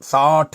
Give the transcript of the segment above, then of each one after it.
60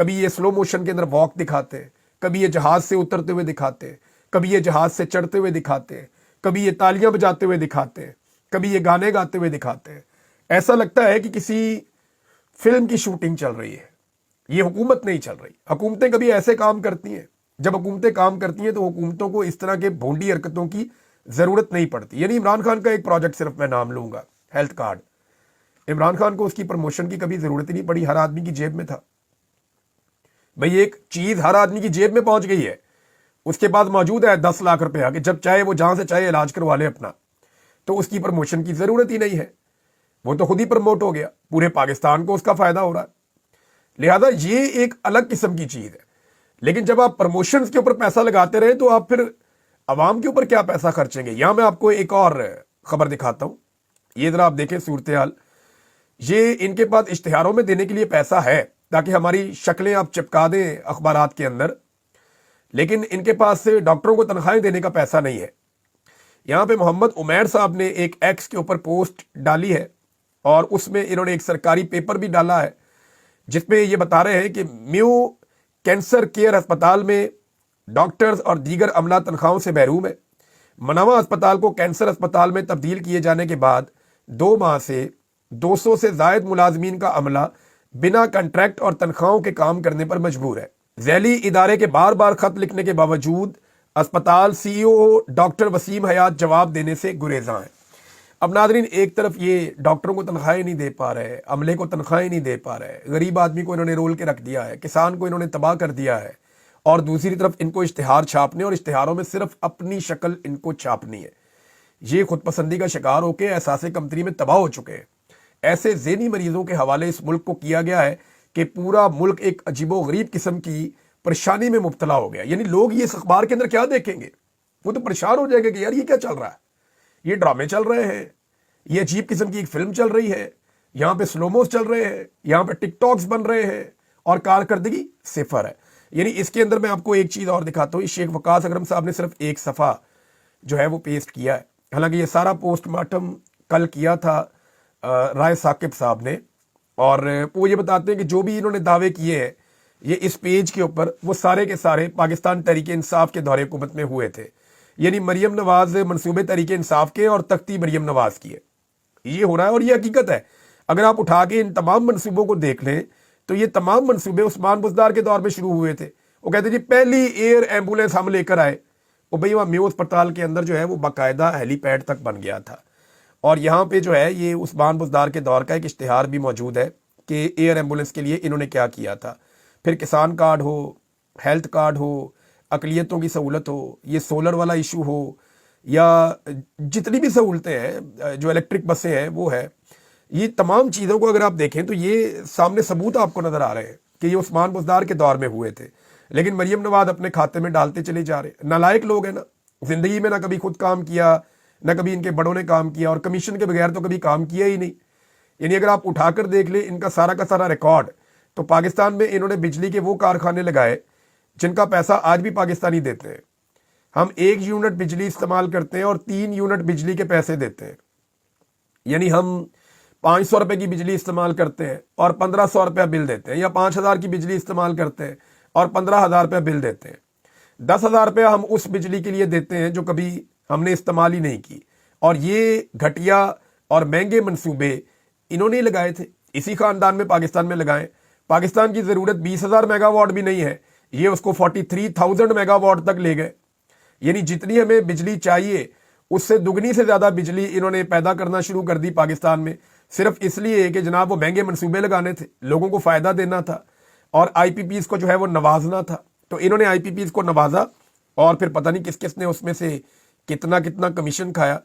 کبھی یہ slow motion کے اندر واک دکھاتے ہیں، کبھی یہ جہاز سے اترتے ہوئے دکھاتے ہیں، کبھی یہ جہاز سے چڑھتے ہوئے دکھاتے ہیں، کبھی یہ تالیاں بجاتے ہوئے دکھاتے ہیں، کبھی یہ گانے گاتے ہوئے دکھاتے ہیں. ایسا لگتا ہے کہ کسی فلم کی شوٹنگ چل رہی ہے. یہ حکومت نہیں چل رہی. حکومتیں کبھی ایسے کام کرتی ہیں، جب حکومتیں کام کرتی ہیں تو حکومتوں کو اس طرح کے بھونڈی حرکتوں کی ضرورت نہیں پڑتی. یعنی عمران خان کا ایک پروجیکٹ صرف میں نام لوں گا، ہیلتھ کارڈ. عمران خان کو اس کی پروموشن کی کبھی ضرورت ہی نہیں پڑی، ہر آدمی کی جیب میں تھا. بھئی ایک چیز ہر آدمی کی جیب میں پہنچ گئی ہے، اس کے بعد موجود ہے 10 لاکھ روپیہ کہ جب چاہے وہ جہاں سے چاہے علاج کروا لے اپنا، تو اس کی پروموشن کی ضرورت ہی نہیں ہے. وہ تو خود ہی پروموٹ ہو گیا، پورے پاکستان کو اس کا فائدہ ہو رہا ہے. لہذا یہ ایک الگ قسم کی چیز ہے. لیکن جب آپ پروموشنز کے اوپر پیسہ لگاتے رہے تو آپ پھر عوام کے اوپر کیا پیسہ خرچیں گے؟ یہاں میں آپ کو ایک اور خبر دکھاتا ہوں. یہ ذرا آپ دیکھیں صورتحال. یہ ان کے پاس اشتہاروں میں دینے کے لیے پیسہ ہے تاکہ ہماری شکلیں آپ چپکا دیں اخبارات کے اندر، لیکن ان کے پاس سے ڈاکٹروں کو تنخواہیں دینے کا پیسہ نہیں ہے. یہاں پہ محمد عمیر صاحب نے ایک ایکس کے اوپر پوسٹ ڈالی ہے اور اس میں انہوں نے ایک سرکاری پیپر بھی ڈالا ہے جس میں یہ بتا رہے ہیں کہ میو کینسر کیئر ہسپتال میں ڈاکٹرز اور دیگر عملہ تنخواہوں سے محروم ہے. منوا ہسپتال کو کینسر ہسپتال میں تبدیل کیے جانے کے بعد 2 ماہ سے 200 سے زائد ملازمین کا عملہ بنا کنٹریکٹ اور تنخواہوں کے کام کرنے پر مجبور ہے. ذیلی ادارے کے بار بار خط لکھنے کے باوجود اسپتال سی او ڈاکٹر وسیم حیات جواب دینے سے گریزاں ہیں. اب ناظرین، ایک طرف یہ ڈاکٹروں کو تنخواہیں نہیں دے پا رہے، عملے کو تنخواہیں نہیں دے پا رہے، غریب آدمی کو انہوں نے رول کے رکھ دیا ہے، کسان کو انہوں نے تباہ کر دیا ہے، اور دوسری طرف ان کو اشتہار چھاپنے اور اشتہاروں میں صرف اپنی شکل ان کو چھاپنی ہے. یہ خود پسندی کا شکار ہو کے احساس کمتری میں تباہ ہو چکے ہیں. ایسے ذہنی مریضوں کے حوالے اس ملک کو کیا گیا ہے کہ پورا ملک ایک عجیب و غریب قسم کی پریشانی میں مبتلا ہو گیا. یعنی لوگ یہ اس اخبار کے اندر کیا دیکھیں گے؟ وہ تو پریشان ہو جائیں گے کہ یار یہ کیا چل رہا ہے، یہ ڈرامے چل رہے ہیں، یہ عجیب قسم کی ایک فلم چل رہی ہے، یہاں پہ سلوموز چل رہے ہیں، یہاں پہ ٹک ٹاکس بن رہے ہیں اور کارکردگی صفر ہے. یعنی اس کے اندر میں آپ کو ایک چیز اور دکھاتا ہوں. شیخ وقاص اکرم صاحب نے صرف ایک صفحہ جو ہے وہ پیسٹ کیا ہے. حالانکہ یہ سارا پوسٹ مارٹم کل کیا تھا رائے ثاقب صاحب نے، اور وہ یہ بتاتے ہیں کہ جو بھی انہوں نے دعوے کیے ہیں یہ اس پیج کے اوپر وہ سارے کے سارے پاکستان تحریک انصاف کے دور حکومت میں ہوئے تھے. یعنی مریم نواز منصوبے تحریک انصاف کے اور تختی مریم نواز کی ہے. یہ ہو رہا ہے اور یہ حقیقت ہے. اگر آپ اٹھا کے ان تمام منصوبوں کو دیکھ لیں تو یہ تمام منصوبے عثمان بزدار کے دور میں شروع ہوئے تھے. وہ کہتے ہیں جی پہلی ایئر ایمبولینس ہم لے کر آئے، وہ بھئی وہاں میو اسپتال کے اندر جو ہے وہ باقاعدہ ہیلی پیڈ تک بن گیا تھا. اور یہاں پہ جو ہے یہ عثمان بزدار کے دور کا ایک اشتہار بھی موجود ہے کہ ایئر ایمبولینس کے لیے انہوں نے کیا کیا تھا. پھر کسان کارڈ ہو، ہیلتھ کارڈ ہو، اقلیتوں کی سہولت ہو، یہ سولر والا ایشو ہو، یا جتنی بھی سہولتیں ہیں، جو الیکٹرک بسیں ہیں وہ ہے، یہ تمام چیزوں کو اگر آپ دیکھیں تو یہ سامنے ثبوت آپ کو نظر آ رہے ہیں کہ یہ عثمان بزدار کے دور میں ہوئے تھے. لیکن مریم نواز اپنے کھاتے میں ڈالتے چلے جا رہے. نالائق لوگ ہیں نا، زندگی میں نہ کبھی خود کام کیا، نہ کبھی ان کے بڑوں نے کام کیا، اور کمیشن کے بغیر تو کبھی کام کیا ہی نہیں. یعنی اگر آپ اٹھا کر دیکھ لیں ان کا سارا ریکارڈ، تو پاکستان میں انہوں نے بجلی کے وہ کارخانے لگائے جن کا پیسہ آج بھی پاکستانی دیتے ہیں. ہم 1 یونٹ بجلی استعمال کرتے ہیں اور 3 یونٹ بجلی کے پیسے دیتے ہیں. یعنی ہم 500 روپے کی بجلی استعمال کرتے ہیں اور 1500 روپیہ بل دیتے ہیں، یا 5000 کی بجلی استعمال کرتے ہیں اور 15000 روپیہ بل دیتے ہیں. 10,000 روپیہ ہم اس بجلی کے لیے دیتے ہیں جو کبھی ہم نے استعمال ہی نہیں کی. اور یہ گھٹیا اور مہنگے منصوبے انہوں نے لگائے تھے، اسی خاندان میں پاکستان میں لگائے. پاکستان کی ضرورت 20,000 میگا واٹ بھی نہیں ہے، یہ اس کو 43,000 میگا واٹ تک لے گئے. یعنی جتنی ہمیں بجلی چاہیے اس سے دگنی سے زیادہ بجلی انہوں نے پیدا کرنا شروع کر دی پاکستان میں، صرف اس لیے کہ جناب وہ مہنگے منصوبے لگانے تھے، لوگوں کو فائدہ دینا تھا اور آئی پی پیز کو جو ہے وہ نوازنا تھا. تو انہوں نے آئی پی پیز کو نوازا اور پھر پتہ نہیں کس کس نے اس میں سے کتنا کمیشن کھایا،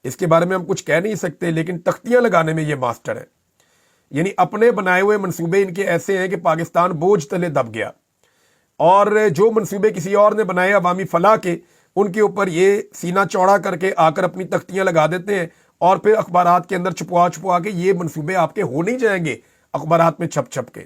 اس کے بارے میں ہم کچھ کہہ نہیں سکتے. لیکن تختیاں لگانے میں یہ ماسٹر ہے. یعنی اپنے بنائے ہوئے منصوبے ان کے ایسے ہیں کہ پاکستان بوجھ تلے دب گیا، اور جو منصوبے کسی اور نے بنائے عوامی فلاح کے، ان کے اوپر یہ سینہ چوڑا کر کے آ کر اپنی تختیاں لگا دیتے ہیں، اور پھر اخبارات کے اندر چھپوا کے یہ منصوبے آپ کے ہو نہیں جائیں گے اخبارات میں چھپ کے.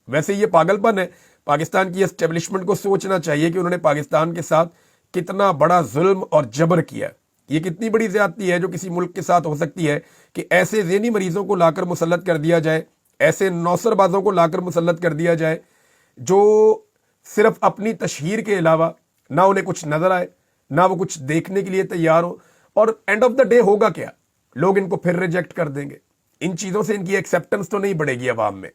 ویسے یہ پاگل پن ہے. پاکستان کی اسٹیبلشمنٹ کو سوچنا چاہیے کہ انہوں نے پاکستان کے ساتھ کتنا بڑا ظلم اور جبر کیا. یہ کتنی بڑی زیادتی ہے جو کسی ملک کے ساتھ ہو سکتی ہے کہ ایسے ذہنی مریضوں کو لا کر مسلط کر دیا جائے، ایسے نوسر بازوں کو لا کر مسلط کر دیا جائے جو صرف اپنی تشہیر کے علاوہ نہ انہیں کچھ نظر آئے، نہ وہ کچھ دیکھنے کے لیے تیار ہو، اور اینڈ آف دا ڈے ہوگا کیا؟ لوگ ان کو پھر ریجیکٹ کر دیں گے۔ ان چیزوں سے ان کی ایکسیپٹنس تو نہیں بڑھے گی عوام میں۔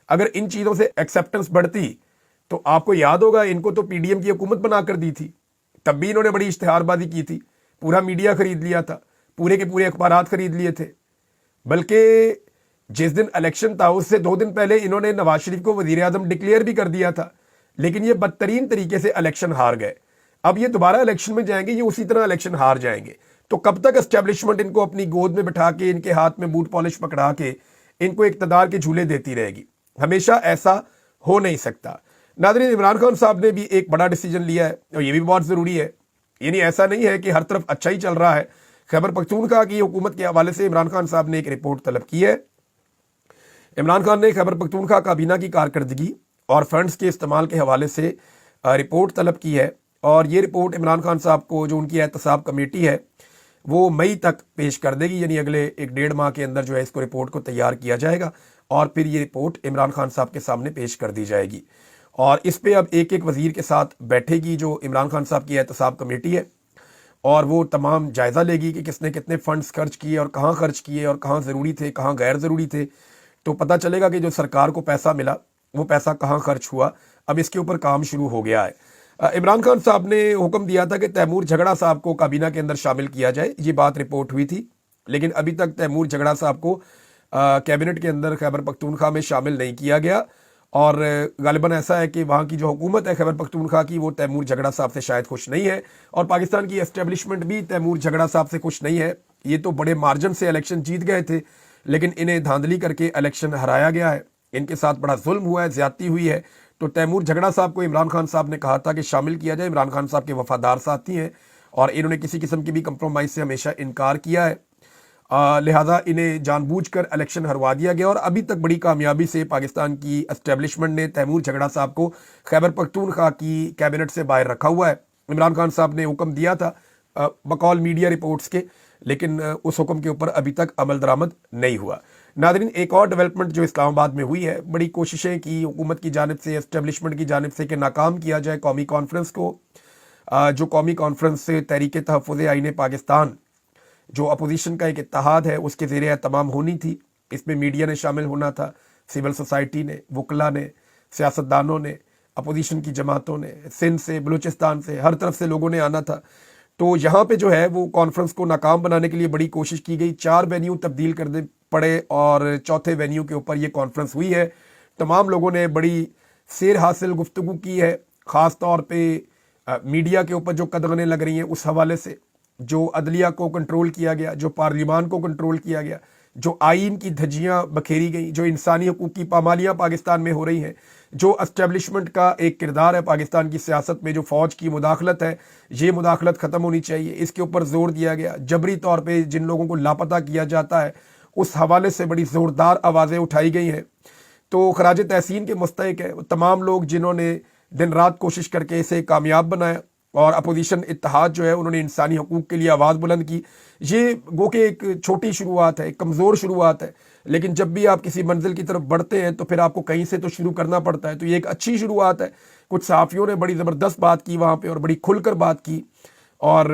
اگر ان چیزوں سے ایکسیپٹنس بڑھتی تو آپ کو یاد ہوگا ان کو تو پی ڈی ایم کی حکومت بنا کر دی تھی، تب بھی انہوں نے بڑی اشتہار بازی کی تھی، پورا میڈیا خرید لیا تھا، پورے کے پورے اخبارات خرید لیے تھے۔ بلکہ جس دن الیکشن تھا اس سے 2 دن پہلے انہوں نے نواز شریف کو وزیر اعظم ڈکلیئر بھی کر دیا تھا، لیکن یہ بدترین طریقے سے الیکشن ہار گئے۔ اب یہ دوبارہ الیکشن میں جائیں گے، یہ اسی طرح الیکشن ہار جائیں گے۔ تو کب تک اسٹیبلشمنٹ ان کو اپنی گود میں بٹھا کے، ان کے ہاتھ میں بوٹ پالش پکڑا کے ان کو اقتدار کے جھولے دیتی رہے گی؟ ہمیشہ ایسا ہو نہیں سکتا۔ ناظرین، عمران خان صاحب نے بھی ایک بڑا ڈیسیجن لیا ہے اور یہ بھی بہت ضروری ہے۔ یعنی ایسا نہیں ہے کہ ہر طرف اچھا ہی چل رہا ہے۔ خیبر پختونخوا کی حکومت کے حوالے سے عمران خان صاحب نے ایک رپورٹ طلب کی ہے۔ عمران خان نے خیبر پختونخوا کابینہ کی کارکردگی اور فنڈز کے استعمال کے حوالے سے رپورٹ طلب کی ہے، اور یہ رپورٹ عمران خان صاحب کو جو ان کی احتساب کمیٹی ہے وہ مئی تک پیش کر دے گی۔ یعنی اگلے 1-1.5 ماہ کے اندر جو ہے اس کو رپورٹ کو تیار کیا جائے گا، اور پھر یہ رپورٹ عمران خان صاحب کے سامنے پیش کر دی جائے گی، اور اس پہ اب ایک ایک وزیر کے ساتھ بیٹھے گی جو عمران خان صاحب کی احتساب کمیٹی ہے، اور وہ تمام جائزہ لے گی کہ کس نے کتنے فنڈز خرچ کیے اور کہاں خرچ کیے اور کہاں ضروری تھے، کہاں غیر ضروری تھے۔ تو پتہ چلے گا کہ جو سرکار کو پیسہ ملا وہ پیسہ کہاں خرچ ہوا۔ اب اس کے اوپر کام شروع ہو گیا ہے۔ عمران خان صاحب نے حکم دیا تھا کہ تیمور جھگڑا صاحب کو کابینہ کے اندر شامل کیا جائے، یہ بات رپورٹ ہوئی تھی، لیکن ابھی تک تیمور جھگڑا صاحب کو کیبنٹ کے اندر خیبر پختونخوا میں شامل نہیں کیا گیا، اور غالباً ایسا ہے کہ وہاں کی جو حکومت ہے خیبر پختونخوا کی وہ تیمور جھگڑا صاحب سے شاید خوش نہیں ہے، اور پاکستان کی اسٹیبلشمنٹ بھی تیمور جھگڑا صاحب سے خوش نہیں ہے۔ یہ تو بڑے مارجن سے الیکشن جیت گئے تھے، لیکن انہیں دھاندلی کر کے الیکشن ہرایا گیا ہے، ان کے ساتھ بڑا ظلم ہوا ہے، زیادتی ہوئی ہے۔ تو تیمور جھگڑا صاحب کو عمران خان صاحب نے کہا تھا کہ شامل کیا جائے۔ عمران خان صاحب کے وفادار ساتھی ہیں اور انہوں نے کسی قسم کی بھی کمپرومائز سے ہمیشہ انکار کیا ہے، لہٰذا انہیں جان بوجھ کر الیکشن ہروا دیا گیا، اور ابھی تک بڑی کامیابی سے پاکستان کی اسٹیبلشمنٹ نے تیمور جھگڑا صاحب کو خیبر پختونخوا کی کیبنٹ سے باہر رکھا ہوا ہے۔ عمران خان صاحب نے حکم دیا تھا بقول میڈیا رپورٹس کے، لیکن اس حکم کے اوپر ابھی تک عمل درآمد نہیں ہوا۔ ناظرین، ایک اور ڈیولپمنٹ جو اسلام آباد میں ہوئی ہے، بڑی کوششیں کی حکومت کی جانب سے، اسٹیبلشمنٹ کی جانب سے کہ ناکام کیا جائے قومی کانفرنس کو، جو قومی کانفرنس سے تحریک تحفظ آئین پاکستان جو اپوزیشن کا ایک اتحاد ہے اس کے زیر اہتمام ہونی تھی۔ اس میں میڈیا نے شامل ہونا تھا، سول سوسائٹی نے، وکلا نے، سیاستدانوں نے، اپوزیشن کی جماعتوں نے، سندھ سے، بلوچستان سے، ہر طرف سے لوگوں نے آنا تھا۔ تو یہاں پہ جو ہے وہ کانفرنس کو ناکام بنانے کے لیے بڑی کوشش کی گئی، 4 وینیو تبدیل کرنے پڑے، اور چوتھے وینیو کے اوپر یہ کانفرنس ہوئی ہے۔ تمام لوگوں نے بڑی سیر حاصل گفتگو کی ہے، خاص طور پہ میڈیا کے اوپر جو قدغنیں لگ رہی ہیں اس حوالے سے، جو عدلیہ کو کنٹرول کیا گیا، جو پارلیمان کو کنٹرول کیا گیا، جو آئین کی دھجیاں بکھیری گئیں، جو انسانی حقوق کی پامالیاں پاکستان میں ہو رہی ہیں، جو اسٹیبلشمنٹ کا ایک کردار ہے پاکستان کی سیاست میں، جو فوج کی مداخلت ہے، یہ مداخلت ختم ہونی چاہیے، اس کے اوپر زور دیا گیا۔ جبری طور پہ جن لوگوں کو لاپتہ کیا جاتا ہے اس حوالے سے بڑی زوردار آوازیں اٹھائی گئی ہیں، تو خراج تحسین کے مستحق ہے تمام لوگ جنہوں نے دن رات کوشش کر کے اسے کامیاب بنایا، اور اپوزیشن اتحاد جو ہے انہوں نے انسانی حقوق کے لیے آواز بلند کی۔ یہ گو کہ ایک چھوٹی شروعات ہے، ایک کمزور شروعات ہے، لیکن جب بھی آپ کسی منزل کی طرف بڑھتے ہیں تو پھر آپ کو کہیں سے تو شروع کرنا پڑتا ہے۔ تو یہ ایک اچھی شروعات ہے۔ کچھ صحافیوں نے بڑی زبردست بات کی وہاں پہ، اور بڑی کھل کر بات کی، اور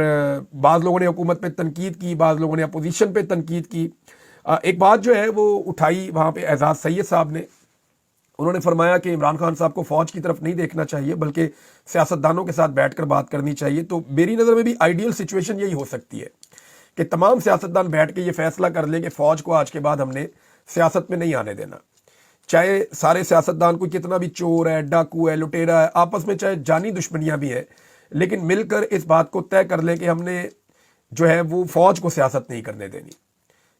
بعض لوگوں نے حکومت پہ تنقید کی، بعض لوگوں نے اپوزیشن پہ تنقید کی۔ ایک بات جو ہے وہ اٹھائی وہاں پہ اعزاز سید صاحب نے، انہوں نے فرمایا کہ عمران خان صاحب کو فوج کی طرف نہیں دیکھنا چاہیے بلکہ سیاستدانوں کے ساتھ بیٹھ کر بات کرنی چاہیے۔ تو میری نظر میں بھی آئیڈیل سچویشن یہی ہو سکتی ہے کہ تمام سیاستدان بیٹھ کے یہ فیصلہ کر لیں کہ فوج کو آج کے بعد ہم نے سیاست میں نہیں آنے دینا، چاہے سارے سیاستدان کوئی کتنا بھی چور ہے، ڈاکو ہے، لٹیرا ہے، آپس میں چاہے جانی دشمنیاں بھی ہیں، لیکن مل کر اس بات کو طے کر لیں کہ ہم نے جو ہے وہ فوج کو سیاست نہیں کرنے دینی،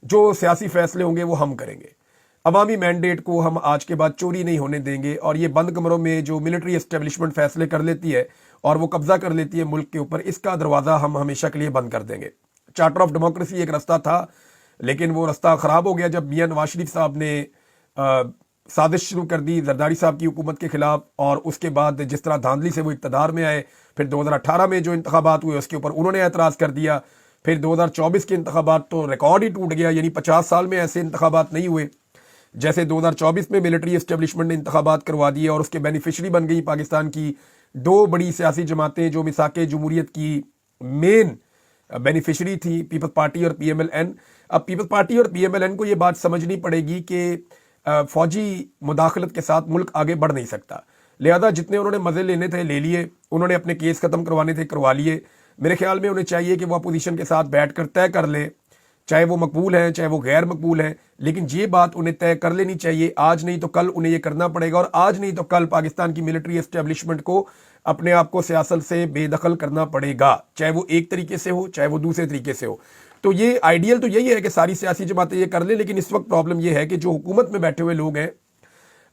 جو سیاسی فیصلے ہوں گے وہ ہم کریں گے، عوامی مینڈیٹ کو ہم آج کے بعد چوری نہیں ہونے دیں گے، اور یہ بند کمروں میں جو ملٹری اسٹیبلشمنٹ فیصلے کر لیتی ہے اور وہ قبضہ کر لیتی ہے ملک کے اوپر، اس کا دروازہ ہم ہمیشہ کے لیے بند کر دیں گے۔ چارٹر آف ڈیموکریسی ایک رستہ تھا، لیکن وہ رستہ خراب ہو گیا جب میاں نواز شریف صاحب نے سازش شروع کر دی زرداری صاحب کی حکومت کے خلاف، اور اس کے بعد جس طرح دھاندلی سے وہ اقتدار میں آئے، پھر 2018 میں جو انتخابات ہوئے اس کے اوپر انہوں نے اعتراض کر دیا، پھر 2024 کے انتخابات تو ریکارڈ ہی ٹوٹ گیا، یعنی 50 سال میں ایسے انتخابات نہیں ہوئے۔ جیسے 2024 میں ملٹری اسٹیبلشمنٹ نے انتخابات کروا دیے اور اس کے بینیفیشری بن گئی پاکستان کی دو بڑی سیاسی جماعتیں جو میثاق جمہوریت کی مین بینیفیشری تھی، پیپلز پارٹی اور پی ایم ایل این۔ اب پیپلز پارٹی اور پی ایم ایل این کو یہ بات سمجھنی پڑے گی کہ فوجی مداخلت کے ساتھ ملک آگے بڑھ نہیں سکتا، لہذا جتنے انہوں نے مزے لینے تھے لے لیے، انہوں نے اپنے کیس ختم کروانے تھے کروا لیے۔ میرے خیال میں انہیں چاہیے کہ وہ اپوزیشن کے ساتھ بیٹھ کر طے کر لیں، چاہے وہ مقبول ہیں چاہے وہ غیر مقبول ہیں، لیکن یہ بات انہیں طے کر لینی چاہیے۔ آج نہیں تو کل انہیں یہ کرنا پڑے گا، اور آج نہیں تو کل پاکستان کی ملٹری اسٹیبلشمنٹ کو اپنے آپ کو سیاست سے بے دخل کرنا پڑے گا، چاہے وہ ایک طریقے سے ہو چاہے وہ دوسرے طریقے سے ہو۔ تو یہ آئیڈیل تو یہی ہے کہ ساری سیاسی جماعتیں یہ کر لیں، لیکن اس وقت پرابلم یہ ہے کہ جو حکومت میں بیٹھے ہوئے لوگ ہیں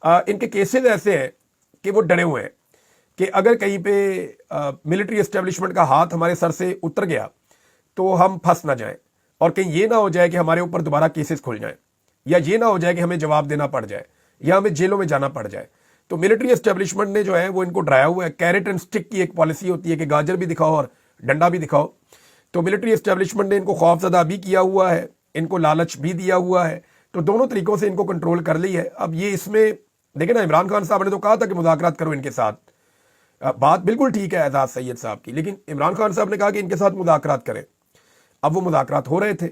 ان کے کیسز ایسے ہیں کہ وہ ڈرے ہوئے ہیں کہ اگر کہیں پہ ملٹری اسٹیبلشمنٹ کا ہاتھ ہمارے سر سے اتر گیا تو ہم پھنس نہ جائیں، اور کہیں یہ نہ ہو جائے کہ ہمارے اوپر دوبارہ کیسز کھل جائیں، یا یہ نہ ہو جائے کہ ہمیں جواب دینا پڑ جائے یا ہمیں جیلوں میں جانا پڑ جائے۔ تو ملٹری اسٹیبلشمنٹ نے جو ہے وہ ان کو ڈرایا ہوا ہے۔ کیرٹ اینڈ سٹک کی ایک پالیسی ہوتی ہے کہ گاجر بھی دکھاؤ اور ڈنڈا بھی دکھاؤ، تو ملٹری اسٹیبلشمنٹ نے ان کو خوف زدہ بھی کیا ہوا ہے، ان کو لالچ بھی دیا ہوا ہے، تو دونوں طریقوں سے ان کو کنٹرول کر لی ہے۔ اب یہ اس میں دیکھیں نا، عمران خان صاحب نے تو کہا تھا کہ مذاکرات کرو ان کے ساتھ، بات بالکل ٹھیک ہے اعزاز سید صاحب کی، لیکن عمران خان صاحب نے کہا کہ ان کے ساتھ مذاکرات کریں۔ اب وہ مذاکرات ہو رہے تھے،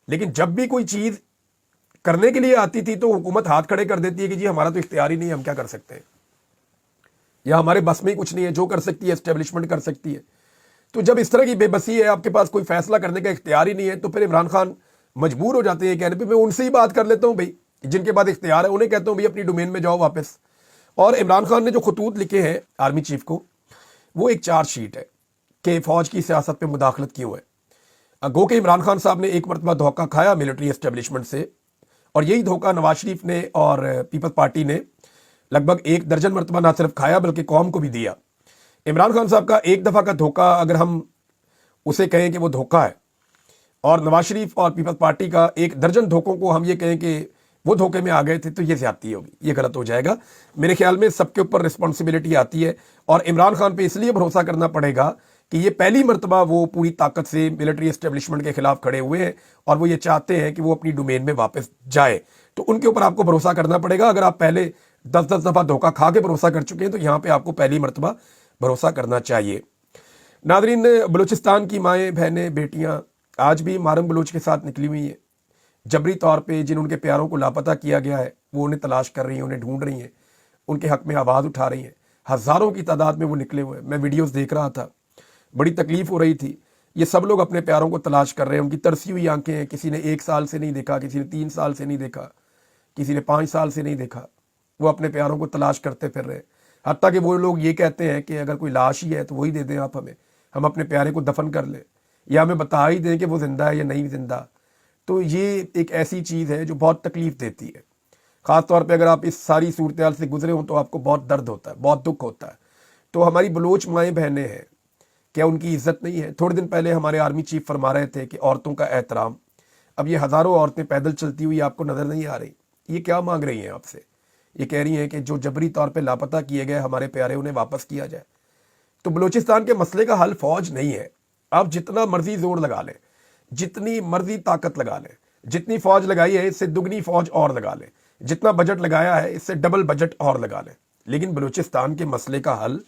لیکن جب بھی کوئی چیز کرنے کے لیے آتی تھی تو حکومت ہاتھ کھڑے کر دیتی ہے کہ جی ہمارا تو اختیار ہی نہیں ہے، ہم کیا کر سکتے ہیں، یا ہمارے بس میں ہی کچھ نہیں ہے، جو کر سکتی ہے اسٹیبلشمنٹ کر سکتی ہے۔ تو جب اس طرح کی بے بسی ہے، آپ کے پاس کوئی فیصلہ کرنے کا اختیار ہی نہیں ہے، تو پھر عمران خان مجبور ہو جاتے ہیں کہنے پہ میں ان سے ہی بات کر لیتا ہوں بھائی، جن کے بعد اختیار ہے انہیں کہتا ہوں بھائی اپنی ڈومین میں جاؤ واپس۔ اور عمران خان نے جو خطوط لکھے ہیں آرمی چیف کو، وہ ایک چارج شیٹ ہے کہ فوج کی سیاست پہ مداخلت کیوں ہے۔ گو کہ عمران خان صاحب نے ایک مرتبہ دھوکہ کھایا ملٹری اسٹیبلشمنٹ سے، اور یہی دھوکہ نواز شریف نے اور پیپلز پارٹی نے لگ بھگ 1 درجن مرتبہ نہ صرف کھایا بلکہ قوم کو بھی دیا۔ عمران خان صاحب کا ایک دفعہ کا دھوکہ اگر ہم اسے کہیں کہ وہ دھوکہ ہے، اور نواز شریف اور پیپلز پارٹی کا 1 درجن دھوکوں کو ہم یہ کہیں کہ وہ دھوکے میں آ گئے تھے، تو یہ زیادتی ہوگی، یہ غلط ہو جائے گا۔ میرے خیال میں سب کے اوپر رسپانسبلٹی آتی ہے، اور عمران خان پہ اس لیے بھروسہ کرنا پڑے گا کہ یہ پہلی مرتبہ وہ پوری طاقت سے ملٹری اسٹیبلشمنٹ کے خلاف کھڑے ہوئے ہیں، اور وہ یہ چاہتے ہیں کہ وہ اپنی ڈومین میں واپس جائے، تو ان کے اوپر آپ کو بھروسہ کرنا پڑے گا۔ اگر آپ پہلے 10 دفعہ دھوکہ کھا کے بھروسہ کر چکے ہیں تو یہاں پہ آپ کو پہلی مرتبہ بھروسہ کرنا چاہیے۔ ناظرین، بلوچستان کی مائیں بہنیں بیٹیاں آج بھی مارنگ بلوچ کے ساتھ نکلی ہوئی ہیں، جبری طور پہ جن ان کے پیاروں کو لاپتہ کیا گیا ہے وہ انہیں تلاش کر رہی ہیں، انہیں ڈھونڈ رہی ہیں، ان کے حق میں آواز اٹھا رہی ہیں۔ ہزاروں کی تعداد میں وہ نکلے ہوئے ہیں، میں ویڈیوز دیکھ رہا تھا، بڑی تکلیف ہو رہی تھی۔ یہ سب لوگ اپنے پیاروں کو تلاش کر رہے ہیں، ان کی ترسی ہوئی آنکھیں ہیں، کسی نے 1 سال سے نہیں دیکھا، کسی نے 3 سال سے نہیں دیکھا، کسی نے 5 سال سے نہیں دیکھا، وہ اپنے پیاروں کو تلاش کرتے پھر رہے ہیں۔ حتیٰ کہ وہ لوگ یہ کہتے ہیں کہ اگر کوئی لاش ہی ہے تو وہی دے دیں آپ ہمیں، ہم اپنے پیارے کو دفن کر لیں، یا ہمیں بتا ہی دیں کہ وہ زندہ ہے یا نہیں زندہ۔ تو یہ ایک ایسی چیز ہے جو بہت تکلیف دیتی ہے، خاص طور پہ اگر آپ اس ساری صورتحال سے گزرے ہوں تو آپ کو بہت درد ہوتا ہے، بہت دکھ ہوتا ہے۔ تو ہماری بلوچ مائیں بہنیں ہیں، کیا ان کی عزت نہیں ہے؟ تھوڑے دن پہلے ہمارے آرمی چیف فرما رہے تھے کہ عورتوں کا احترام، اب یہ ہزاروں عورتیں پیدل چلتی ہوئی آپ کو نظر نہیں آ رہی، یہ کیا مانگ رہی ہیں آپ سے؟ یہ کہہ رہی ہیں کہ جو جبری طور پہ لاپتہ کیے گئے ہمارے پیارے انہیں واپس کیا جائے۔ تو بلوچستان کے مسئلے کا حل فوج نہیں ہے، آپ جتنا مرضی زور لگا لیں، جتنی مرضی طاقت لگا لیں، جتنی فوج لگائی ہے اس سے دگنی فوج اور لگا لیں، جتنا بجٹ لگایا ہے اس سے ڈبل بجٹ اور لگا لیں، لیکن بلوچستان کے مسئلے کا حل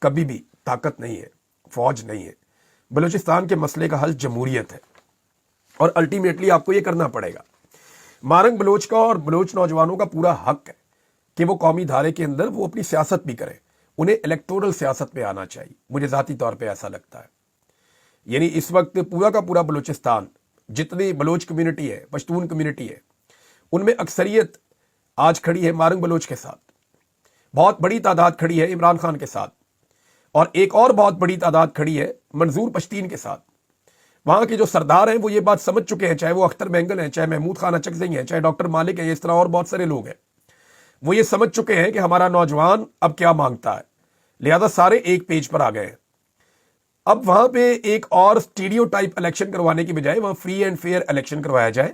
کبھی بھی طاقت نہیں ہے، فوج نہیں ہے۔ بلوچستان کے مسئلے کا حل جمہوریت ہے، اور الٹیمیٹلی آپ کو یہ کرنا پڑے گا۔ مارنگ بلوچ کا اور بلوچ نوجوانوں کا پورا حق ہے کہ وہ قومی دھارے کے اندر وہ اپنی سیاست بھی کریں، انہیں الیکٹورل سیاست پہ آنا چاہیے، مجھے ذاتی طور پہ ایسا لگتا ہے۔ یعنی اس وقت پورا کا پورا بلوچستان، جتنی بلوچ کمیونٹی ہے، پشتون کمیونٹی ہے، ان میں اکثریت آج کھڑی ہے مارنگ بلوچ کے ساتھ، بہت بڑی تعداد کھڑی ہے عمران خان کے ساتھ، اور ایک اور بہت بڑی تعداد کھڑی ہے منظور پشتین کے ساتھ۔ وہاں کے جو سردار ہیں وہ یہ بات سمجھ چکے ہیں، چاہے وہ اختر مینگل ہیں، چاہے محمود خان اچکزئی ہیں، چاہے ڈاکٹر مالک ہیں، اس طرح اور بہت سارے لوگ ہیں، وہ یہ سمجھ چکے ہیں کہ ہمارا نوجوان اب کیا مانگتا ہے، لہذا سارے ایک پیج پر آ گئے ہیں۔ اب وہاں پہ ایک اور سٹیریو ٹائپ الیکشن کروانے کی بجائے وہاں فری اینڈ فیئر الیکشن کروایا جائے،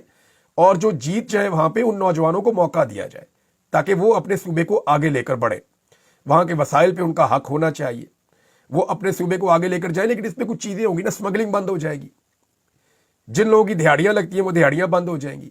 اور جو جیت جائے وہاں پہ ان نوجوانوں کو موقع دیا جائے تاکہ وہ اپنے صوبے کو آگے لے کر بڑھے۔ وہاں کے وسائل پہ ان کا حق ہونا چاہیے، وہ اپنے صوبے کو آگے لے کر جائیں، لیکن اس میں کچھ چیزیں ہوں گی نا، اسمگلنگ بند ہو جائے گی، جن لوگوں کی دہاڑیاں لگتی ہیں وہ دہاڑیاں بند ہو جائیں گی،